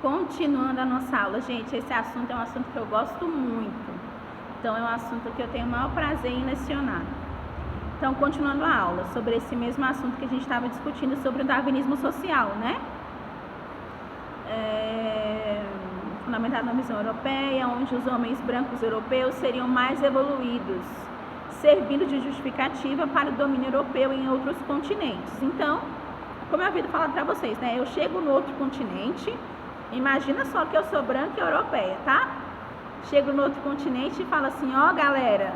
Continuando a nossa aula, gente, esse assunto é um assunto que eu gosto muito. Então, é um assunto que eu tenho o maior prazer em lecionar. Então, continuando a aula, sobre esse mesmo assunto que a gente estava discutindo sobre o darwinismo social, né? Fundamentado na visão europeia, onde os homens brancos europeus seriam mais evoluídos, servindo de justificativa para o domínio europeu em outros continentes. Então, como eu havia falado para vocês, né? Eu chego no outro continente, imagina só que eu sou branca e europeia, tá? Chego no outro continente e falo assim, ó galera,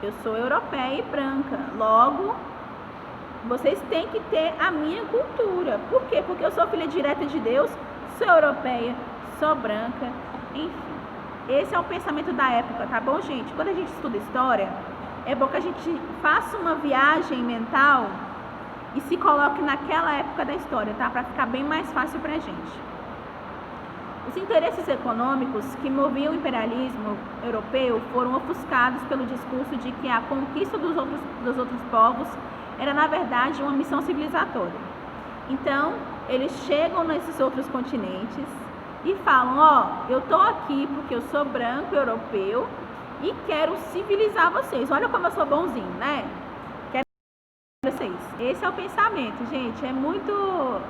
eu sou europeia e branca, logo vocês têm que ter a minha cultura. Por quê? Porque eu sou filha direta de Deus, sou europeia, sou branca, enfim. Esse é o pensamento da época, tá bom, gente? Quando a gente estuda história, é bom que a gente faça uma viagem mental e se coloque naquela época da história, tá? Para ficar bem mais fácil pra gente. Os interesses econômicos que moviam o imperialismo europeu foram ofuscados pelo discurso de que a conquista dos outros povos era, na verdade, uma missão civilizatória. Então, eles chegam nesses outros continentes e falam, ó, eu tô aqui porque eu sou branco, europeu, e quero civilizar vocês. Olha como eu sou bonzinho, né? Quero vocês. Esse é o pensamento, gente. É muito...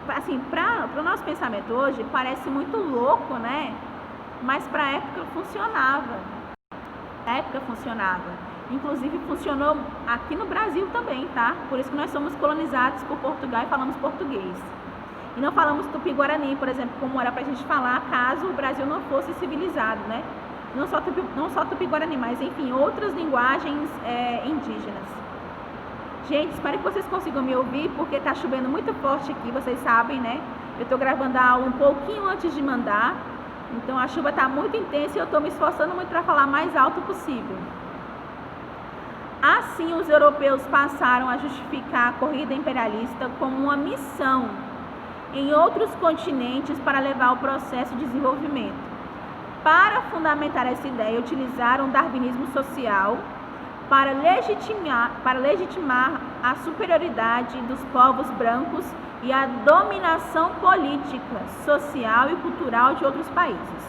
assim, para o nosso pensamento hoje, parece muito louco, né? Mas para a época funcionava. A época funcionava. Inclusive funcionou aqui no Brasil também, tá? Por isso que nós somos colonizados por Portugal e falamos português. E não falamos tupi-guarani, por exemplo, como era pra gente falar caso o Brasil não fosse civilizado, né? Não só tupi-guarani, mas enfim, outras linguagens indígenas. Gente, espero que vocês consigam me ouvir, porque tá chovendo muito forte aqui, vocês sabem, né? Eu tô gravando a aula um pouquinho antes de mandar, então a chuva tá muito intensa e eu tô me esforçando muito para falar mais alto possível. Assim, os europeus passaram a justificar a corrida imperialista como uma missão em outros continentes para levar o processo de desenvolvimento. Para fundamentar essa ideia, utilizaram o darwinismo social para legitimar a superioridade dos povos brancos e a dominação política, social e cultural de outros países.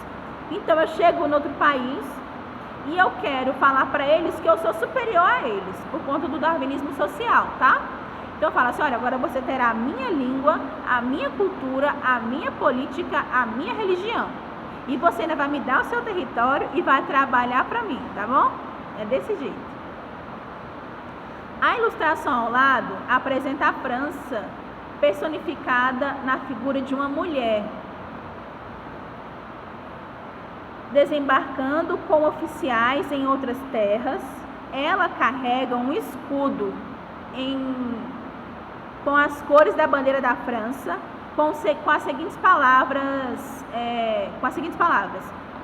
Então eu chego em outro país e eu quero falar para eles que eu sou superior a eles, por conta do darwinismo social, tá? Então eu falo assim, olha, agora você terá a minha língua, a minha cultura, a minha política, a minha religião. E você ainda vai me dar o seu território e vai trabalhar para mim, tá bom? É desse jeito. A ilustração ao lado apresenta a França personificada na figura de uma mulher, desembarcando com oficiais em outras terras. Ela carrega um escudo com as cores da bandeira da França, com as seguintes palavras,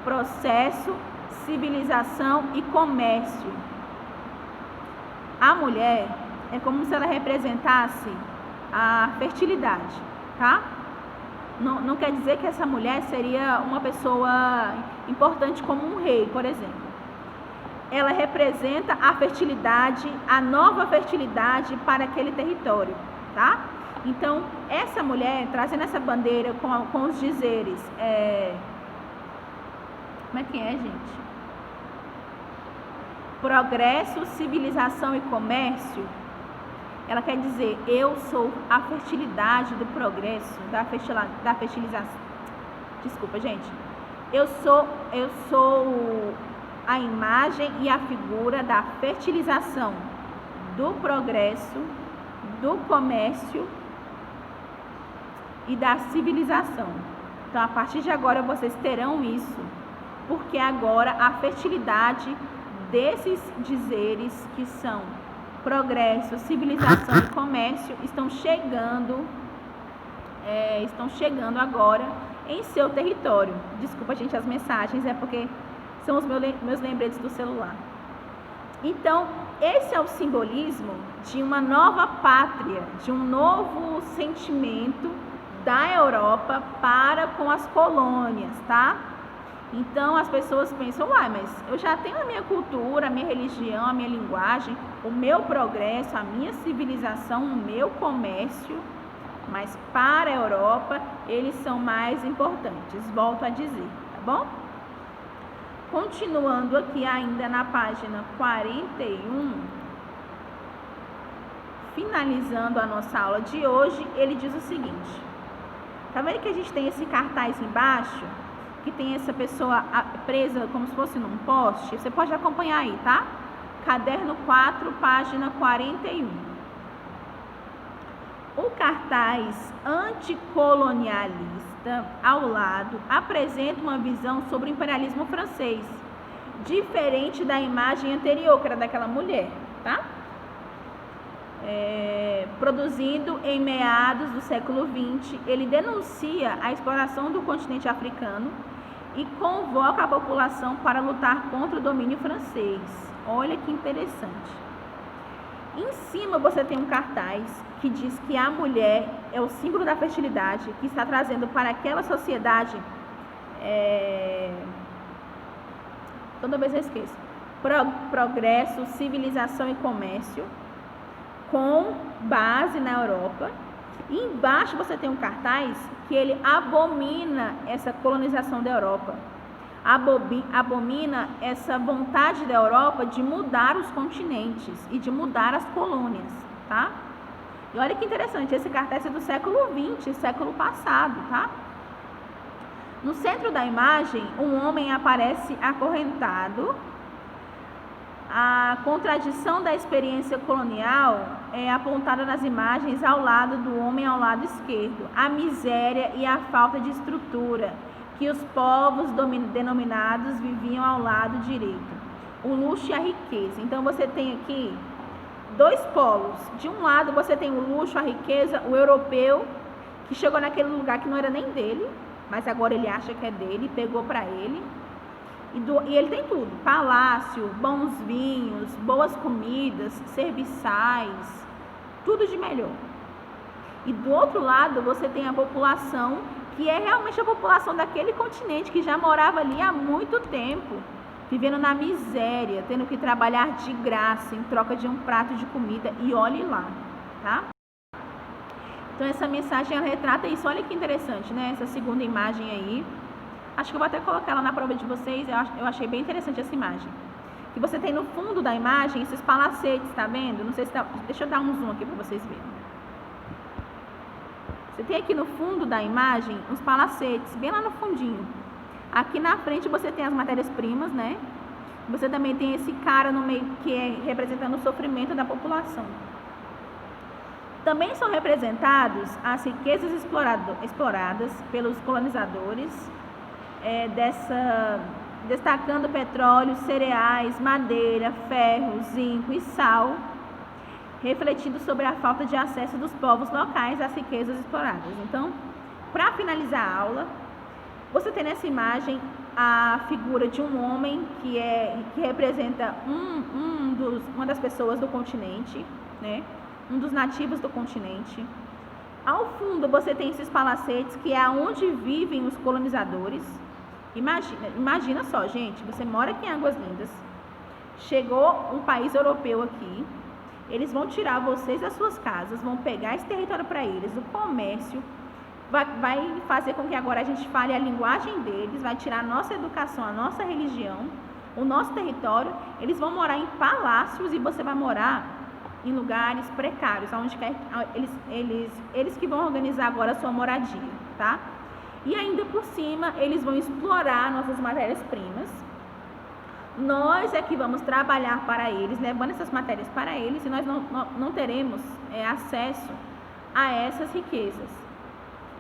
processo, civilização e comércio. A mulher é como se ela representasse a fertilidade, tá? Não quer dizer que essa mulher seria uma pessoa importante como um rei, por exemplo. Ela representa a fertilidade, a nova fertilidade para aquele território, tá? Então, essa mulher, trazendo essa bandeira com os dizeres, como é que é, gente? Progresso, civilização e comércio. Ela quer dizer, eu sou a fertilidade do progresso, da fertilização. Desculpa, gente. Eu sou a imagem e a figura da fertilização, do progresso, do comércio e da civilização. Então, a partir de agora, vocês terão isso, porque agora a fertilidade desses dizeres que são progresso, civilização e comércio estão chegando agora em seu território. Desculpa, gente, as mensagens, é porque são os meus lembretes do celular. Então, esse é o simbolismo de uma nova pátria, de um novo sentimento da Europa para com as colônias, tá? Então as pessoas pensam, mas eu já tenho a minha cultura, a minha religião, a minha linguagem, o meu progresso, a minha civilização, o meu comércio. mas para a Europa eles são mais importantes, volto a dizer, tá bom? Continuando aqui ainda na página 41, finalizando a nossa aula de hoje, ele diz o seguinte: tá vendo que a gente tem esse cartaz embaixo, que tem essa pessoa presa como se fosse num poste? Você pode acompanhar aí, tá? Caderno 4, página 41. O cartaz anticolonialista ao lado apresenta uma visão sobre o imperialismo francês, diferente da imagem anterior, que era daquela mulher, tá? Produzindo em meados do século XX, ele denuncia a exploração do continente africano e convoca a população para lutar contra o domínio francês. Olha que interessante. Em cima você tem um cartaz que diz que a mulher é o símbolo da fertilidade, que está trazendo para aquela sociedade, toda vez eu esqueço, progresso, civilização e comércio, com base na Europa. E embaixo você tem um cartaz que ele abomina essa colonização da Europa, abomina essa vontade da Europa de mudar os continentes e de mudar as colônias, tá? E olha que interessante, esse cartaz é do século XX, século passado, tá? No centro da imagem, um homem aparece acorrentado. A contradição da experiência colonial é apontada nas imagens ao lado do homem ao lado esquerdo. A miséria e a falta de estrutura que os povos denominados viviam ao lado direito. O luxo e a riqueza. Então você tem aqui dois polos. De um lado você tem o luxo, a riqueza, o europeu, que chegou naquele lugar que não era nem dele, mas agora ele acha que é dele, pegou para ele. E ele tem tudo: palácio, bons vinhos, boas comidas, serviçais, tudo de melhor. E do outro lado você tem a população, que é realmente a população daquele continente, que já morava ali há muito tempo, vivendo na miséria, tendo que trabalhar de graça em troca de um prato de comida, e olhe lá, tá? Então essa mensagem ela retrata isso. Olha que interessante, né? Essa segunda imagem aí. Acho que eu vou até colocar ela na prova de vocês. Eu achei bem interessante essa imagem. Que você tem no fundo da imagem esses palacetes, tá vendo? Não sei se tá... Deixa eu dar um zoom aqui para vocês verem. Você tem aqui no fundo da imagem uns palacetes, bem lá no fundinho. Aqui na frente você tem as matérias-primas, né? Você também tem esse cara no meio que é representando o sofrimento da população. Também são representados as riquezas exploradas pelos colonizadores, destacando petróleo, cereais, madeira, ferro, zinco e sal, refletindo sobre a falta de acesso dos povos locais às riquezas exploradas. Então, para finalizar a aula, você tem nessa imagem a figura de um homem que representa uma das pessoas do continente, né? Um dos nativos do continente. Ao fundo você tem esses palacetes, que é onde vivem os colonizadores. Imagina só, gente, você mora aqui em Águas Lindas, chegou um país europeu aqui, eles vão tirar vocês das suas casas, vão pegar esse território para eles, o comércio, vai fazer com que agora a gente fale a linguagem deles, vai tirar a nossa educação, a nossa religião, o nosso território. Eles vão morar em palácios e você vai morar em lugares precários, onde eles que vão organizar agora a sua moradia, tá? E ainda por cima, eles vão explorar nossas matérias-primas. Nós é que vamos trabalhar para eles, levando essas matérias para eles, e nós não teremos acesso a essas riquezas.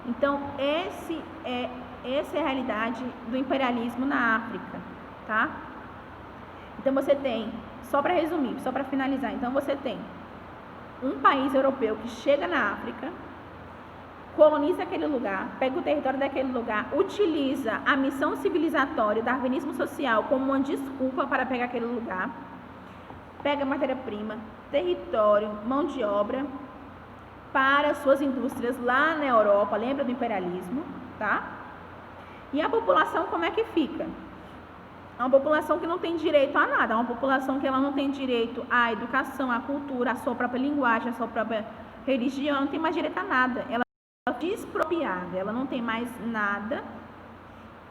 Então, essa é a realidade do imperialismo na África, tá? Então, você tem, só para resumir, só para finalizar, então você tem um país europeu que chega na África, coloniza aquele lugar, pega o território daquele lugar, utiliza a missão civilizatória, o darwinismo social como uma desculpa para pegar aquele lugar, pega matéria-prima, território, mão de obra para suas indústrias lá na Europa, lembra do imperialismo, tá? E a população como é que fica? É uma população que não tem direito a nada, é uma população que ela não tem direito à educação, à cultura, à sua própria linguagem, à sua própria religião, não tem mais direito a nada. Ela expropriada, ela não tem mais nada,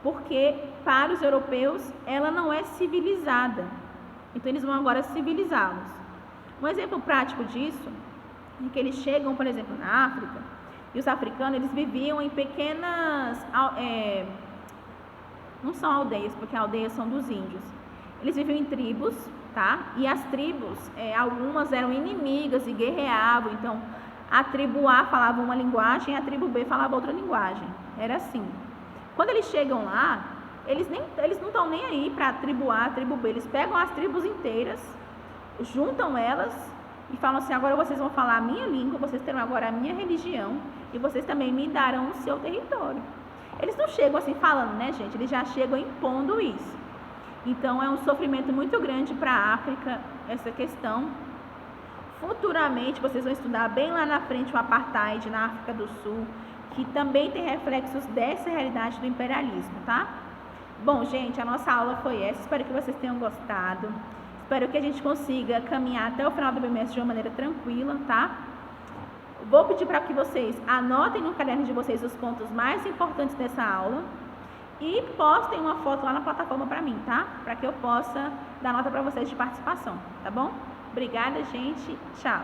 porque para os europeus ela não é civilizada. Então eles vão agora civilizá-los. Um exemplo prático disso é que eles chegam, por exemplo, na África, e os africanos eles viviam em pequenas, não são aldeias, porque aldeias são dos índios. Eles viviam em tribos, tá? E as tribos, algumas eram inimigas e guerreavam. Então, a tribo A falava uma linguagem, a tribo B falava outra linguagem. Era assim. Quando eles chegam lá, eles não estão nem aí para a tribo A, a tribo B. Eles pegam as tribos inteiras, juntam elas e falam assim: agora vocês vão falar a minha língua, vocês terão agora a minha religião e vocês também me darão o seu território. Eles não chegam assim falando, né, gente? Eles já chegam impondo isso. Então, é um sofrimento muito grande para a África, essa questão. Futuramente, vocês vão estudar bem lá na frente o apartheid na África do Sul, que também tem reflexos dessa realidade do imperialismo, tá? Bom, gente, a nossa aula foi essa. Espero que vocês tenham gostado. Espero que a gente consiga caminhar até o final do bimestre de uma maneira tranquila, tá? Vou pedir para que vocês anotem no caderno de vocês os pontos mais importantes dessa aula e postem uma foto lá na plataforma para mim, tá? Para que eu possa dar nota para vocês de participação, tá bom? Obrigada, gente. Tchau.